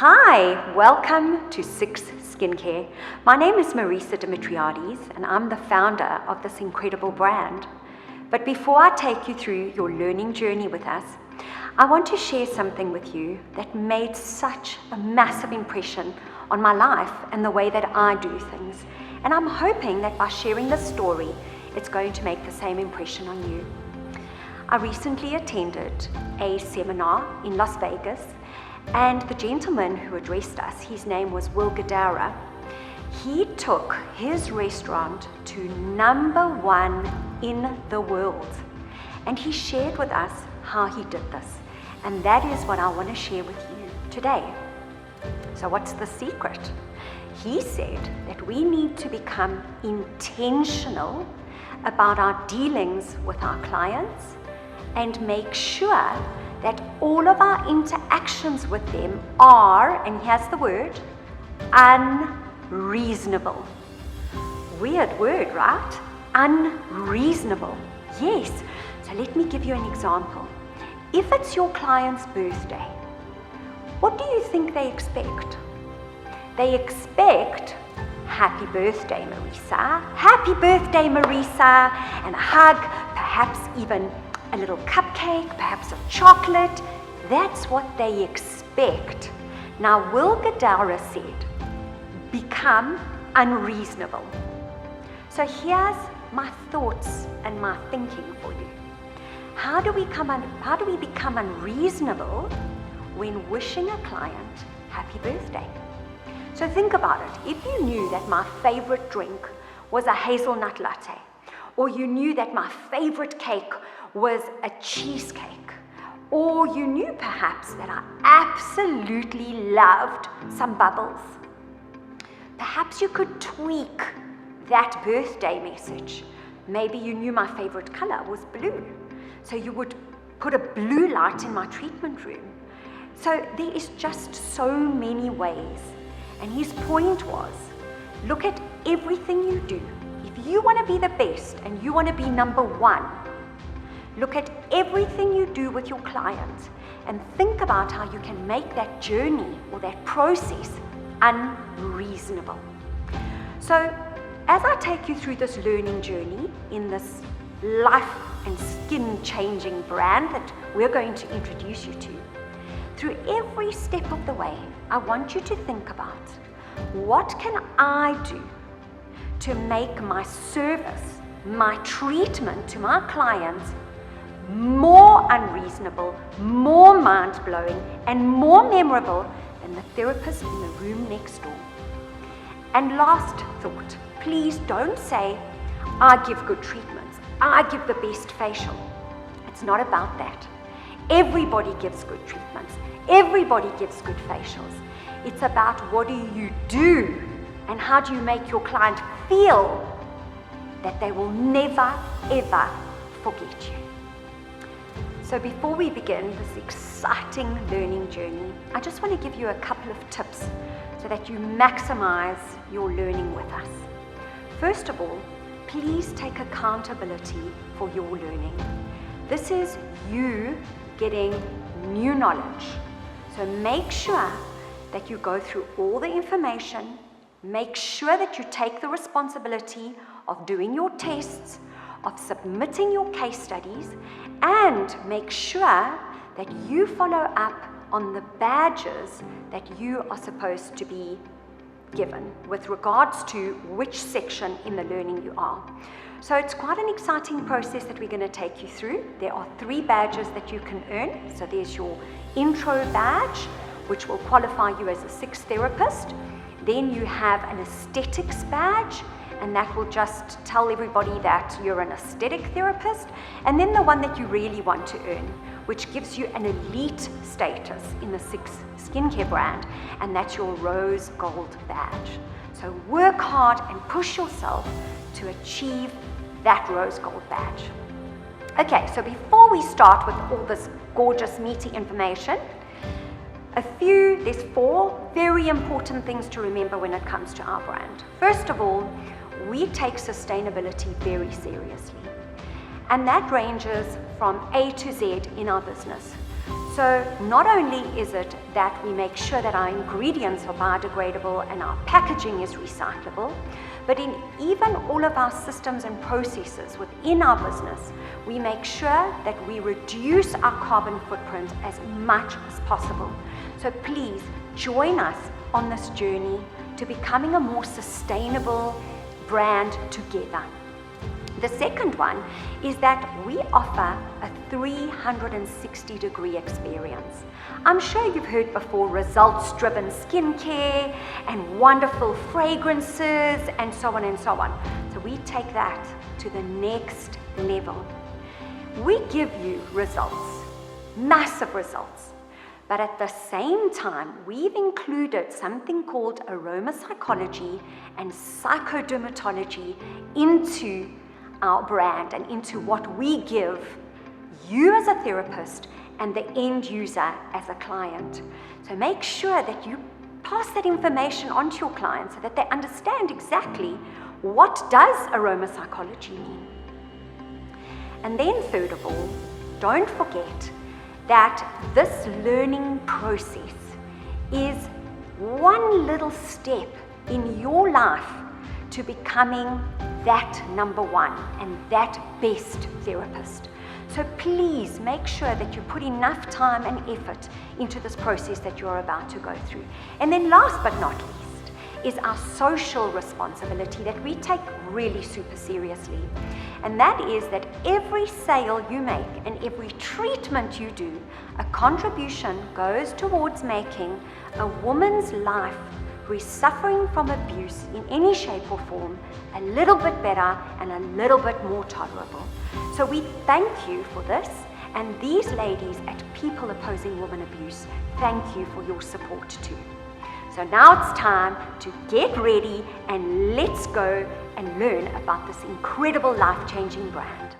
Hi, welcome to Six Skincare. My name is Marisa Dimitriades and I'm the founder of this incredible brand. But before I take you through your learning journey with us, I want to share something with you that made such a massive impression on my life and the way that I do things. And I'm hoping that by sharing this story, it's going to make the same impression on you. I recently attended a seminar in Las Vegas, and the gentleman who addressed us, his name was Will Guidara. He took his restaurant to #1 in the world, and he shared with us how he did this. And that is what I want to share with you today. So what's the secret? He said that we need to become intentional about our dealings with our clients and make sure that all of our interactions with them are, and here's the word, unreasonable. Weird word, right? Unreasonable. Yes. So let me give you an example. If it's your client's birthday, what do you think they expect? They expect, happy birthday, Marisa. Happy birthday, Marisa. And a hug, perhaps even a little cupcake, perhaps a chocolate. That's what they expect. Now, Will Guidara said, become unreasonable. So here's my thoughts and my thinking for you. How do we become unreasonable when wishing a client happy birthday? So think about it. If you knew that my favorite drink was a hazelnut latte, or you knew that my favorite cake was a cheesecake, or you knew perhaps that I absolutely loved some bubbles, perhaps you could tweak that birthday message. Maybe you knew my favorite color was blue, so you would put a blue light in my treatment room. So there is just so many ways. And his point was, look at everything you do. If you want to be the best and you want to be #1, look at everything you do with your clients and think about how you can make that journey or that process unreasonable. So as I take you through this learning journey in this life and skin changing brand that we're going to introduce you to, through every step of the way, I want you to think about, what can I do to make my service, my treatment to my clients more unreasonable, more mind-blowing, and more memorable than the therapist in the room next door. And last thought, please don't say, I give good treatments, I give the best facial. It's not about that. Everybody gives good treatments. Everybody gives good facials. It's about what do you do and how do you make your client feel that they will never, ever forget you. So before we begin this exciting learning journey, I just want to give you a couple of tips so that you maximize your learning with us. First of all, please take accountability for your learning. This is you getting new knowledge. So make sure that you go through all the information, make sure that you take the responsibility of doing your tests, of submitting your case studies, and make sure that you follow up on the badges that you are supposed to be given with regards to which section in the learning you are. So it's quite an exciting process that we're going to take you through. There are 3 badges that you can earn. So there's your intro badge, which will qualify you as a Six therapist. Then you have an aesthetics badge, and that will just tell everybody that you're an aesthetic therapist. And then the one that you really want to earn, which gives you an elite status in the Six Skincare brand, and that's your rose gold badge. So work hard and push yourself to achieve that rose gold badge. Okay, so before we start with all this gorgeous meaty information, there's 4 very important things to remember when it comes to our brand. First of all, we take sustainability very seriously, and that ranges from A to Z in our business. So not only is it that we make sure that our ingredients are biodegradable and our packaging is recyclable, but in even all of our systems and processes within our business, we make sure that we reduce our carbon footprint as much as possible. So please join us on this journey to becoming a more sustainable brand together. The second one is that we offer a 360-degree experience. I'm sure you've heard before results-driven skincare and wonderful fragrances and so on and so on. So we take that to the next level. We give you results, massive results, but at the same time, we've included something called aromapsychology and psychodermatology into our brand and into what we give you as a therapist and the end user as a client. So make sure that you pass that information on to your clients so that they understand exactly what does aromapsychology mean. And then third of all, don't forget that this learning process is one little step in your life to becoming that number one and that best therapist. So please make sure that you put enough time and effort into this process that you're about to go through. And then last but not least is our social responsibility that we take really super seriously. And that is that every sale you make and every treatment you do, a contribution goes towards making a woman's life who is suffering from abuse in any shape or form a little bit better and a little bit more tolerable. So we thank you for this, and these ladies at People Opposing Women Abuse thank you for your support too. So now it's time to get ready and let's go and learn about this incredible life-changing brand.